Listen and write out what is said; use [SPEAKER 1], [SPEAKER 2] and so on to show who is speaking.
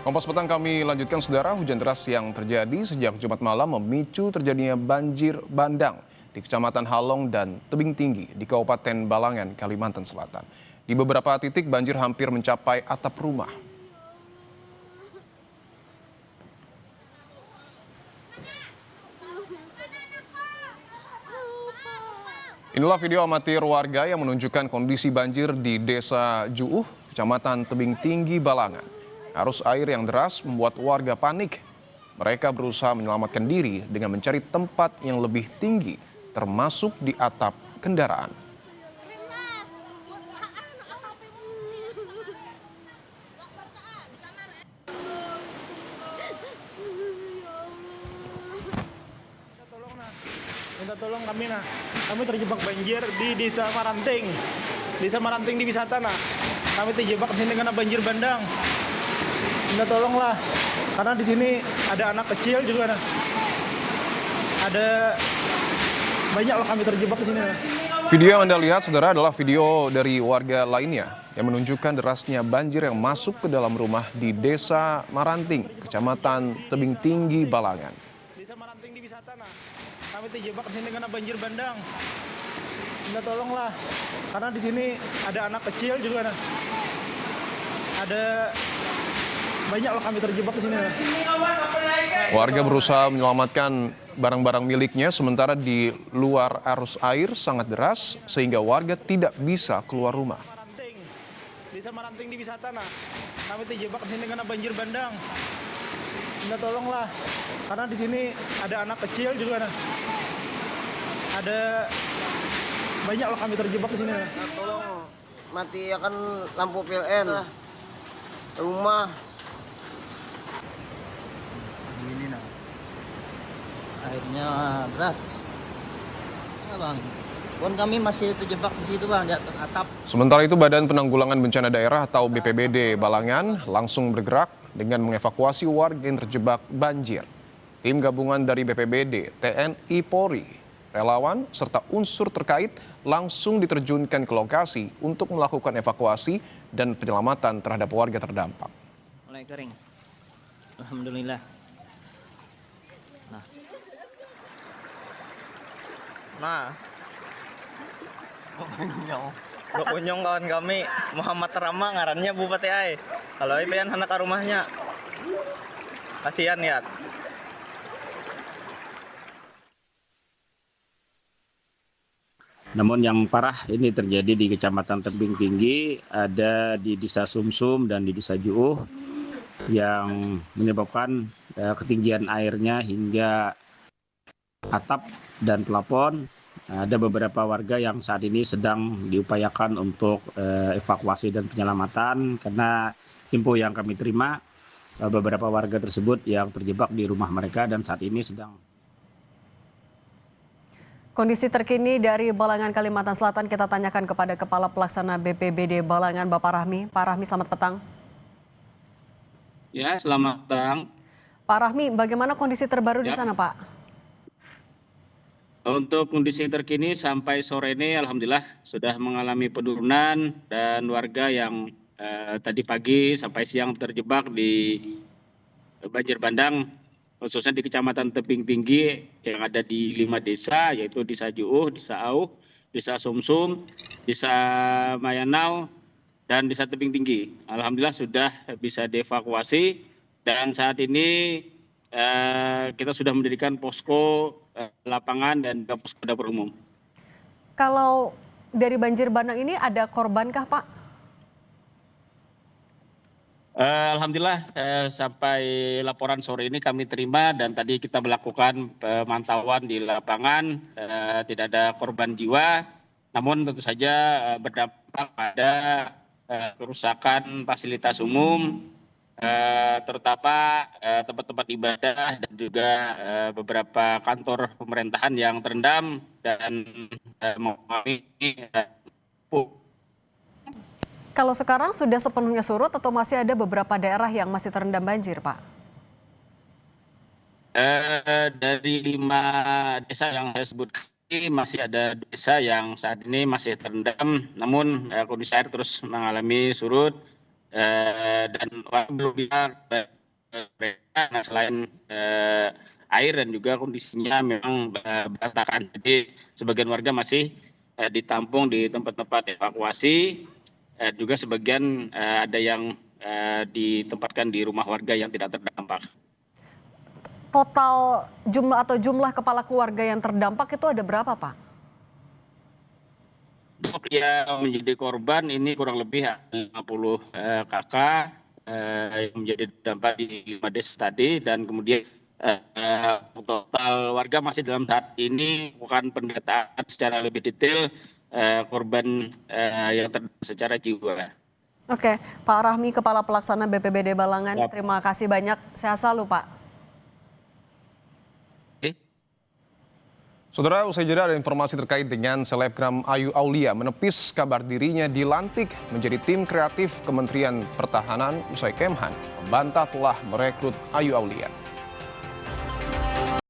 [SPEAKER 1] Kompas Petang kami lanjutkan saudara, hujan deras yang terjadi sejak Jumat malam memicu terjadinya banjir bandang di Kecamatan Halong dan Tebing Tinggi di Kabupaten Balangan, Kalimantan Selatan. Di beberapa titik banjir hampir mencapai atap rumah. Inilah video amatir warga yang menunjukkan kondisi banjir di Desa Juuh, Kecamatan Tebing Tinggi, Balangan. Arus air yang deras membuat warga panik. Mereka berusaha menyelamatkan diri dengan mencari tempat yang lebih tinggi, termasuk di atap kendaraan.
[SPEAKER 2] Minta tolong kami nah. Kami terjebak banjir di Desa Maranting. Desa Maranting di wisata nah. Kami terjebak di sini karena banjir bandang. Minta tolonglah. Karena di sini ada anak kecil juga nah. Ada banyak loh kami terjebak di sini nah.
[SPEAKER 1] Video yang Anda lihat, saudara, adalah video dari warga lainnya yang menunjukkan derasnya banjir yang masuk ke dalam rumah di Desa Maranting, Kecamatan Tebing Tinggi, Balangan.
[SPEAKER 2] Desa Maranting di wisata nah. Kami terjebak di sini karena banjir bandang. Minta tolonglah. Karena di sini ada anak kecil juga nah. Ada banyak loh kami terjebak di sini nah.
[SPEAKER 1] Warga berusaha menyelamatkan barang-barang miliknya sementara di luar arus air sangat deras sehingga warga tidak bisa keluar rumah.
[SPEAKER 2] Desa Maranting di wisata nah. Kami terjebak di sini karena banjir bandang. Minta tolonglah. Karena di sini ada anak kecil juga nah. Ada banyak loh kami terjebak di sini nah.
[SPEAKER 3] Tolong matikan lampu PLN rumah.
[SPEAKER 4] Ini nah, airnya deras. Ya bang, pun kami masih terjebak di situ bang, di atas atap.
[SPEAKER 1] Sementara itu Badan Penanggulangan Bencana Daerah atau BPBD Balangan langsung bergerak dengan mengevakuasi warga yang terjebak banjir. Tim gabungan dari BPBD, TNI Polri, relawan, serta unsur terkait langsung diterjunkan ke lokasi untuk melakukan evakuasi dan penyelamatan terhadap warga terdampak.
[SPEAKER 4] Mulai kering. Alhamdulillah.
[SPEAKER 5] Nah, Bok kawan kami Muhammad Rama ngarannya Bupati Ai. Kalau ipan anak ke rumahnya. Kasihan ya.
[SPEAKER 6] Namun yang parah ini terjadi di Kecamatan Tebing Tinggi, ada di Desa Sumsum dan di Desa Juuh yang menyebabkan ketinggian airnya hingga atap dan plafon. Ada beberapa warga yang saat ini sedang diupayakan untuk evakuasi dan penyelamatan karena info yang kami terima beberapa warga tersebut yang terjebak di rumah mereka dan saat ini sedang.
[SPEAKER 7] Kondisi terkini dari Balangan, Kalimantan Selatan kita tanyakan kepada Kepala Pelaksana BPBD Balangan, Bapak Rahmi. Pak Rahmi, selamat petang.
[SPEAKER 6] Ya, selamat petang.
[SPEAKER 7] Pak Rahmi, bagaimana kondisi terbaru di sana, Pak?
[SPEAKER 6] Untuk kondisi terkini sampai sore ini alhamdulillah sudah mengalami penurunan dan warga yang tadi pagi sampai siang terjebak di banjir bandang khususnya di Kecamatan Tebing Tinggi yang ada di 5 desa yaitu Desa Juuh, Desa Auh, Desa Sumsum, Desa Mayanau dan Desa Tebing Tinggi. Alhamdulillah sudah bisa dievakuasi dan saat ini kita sudah mendirikan posko lapangan dan posko dapur umum.
[SPEAKER 7] Kalau dari banjir bandang ini ada korbankah, Pak?
[SPEAKER 6] Alhamdulillah sampai laporan sore ini kami terima dan tadi kita melakukan pemantauan di lapangan, tidak ada korban jiwa, namun tentu saja berdampak pada kerusakan fasilitas umum, terutama tempat-tempat ibadah dan juga beberapa kantor pemerintahan yang terendam dan mengalami
[SPEAKER 7] Kalau sekarang sudah sepenuhnya surut atau masih ada beberapa daerah yang masih terendam banjir, Pak?
[SPEAKER 6] Dari 5 desa yang saya sebutkan ini masih ada desa yang saat ini masih terendam, namun kondisi air terus mengalami surut dan belum bisa mereka selain air dan juga kondisinya memang berantakan. Jadi sebagian warga masih ditampung di tempat-tempat evakuasi, juga sebagian ada yang ditempatkan di rumah warga yang tidak terdampak.
[SPEAKER 7] Total jumlah kepala keluarga yang terdampak itu ada berapa, Pak?
[SPEAKER 6] Untuk yang menjadi korban ini kurang lebih 50 kakak yang menjadi dampak di 5 desa tadi, dan kemudian total warga masih dalam tahap ini bukan pendataan secara lebih detail korban yang terdampak secara jiwa.
[SPEAKER 7] Oke, Pak Rahmi, Kepala Pelaksana BPBD Balangan,
[SPEAKER 6] Siap.
[SPEAKER 7] terima kasih banyak. Sehat selalu, Pak.
[SPEAKER 1] Saudara, usai jeda ada informasi terkait dengan selebgram Ayu Aulia menepis kabar dirinya dilantik menjadi tim kreatif Kementerian Pertahanan usai Kemhan membantah telah merekrut Ayu Aulia.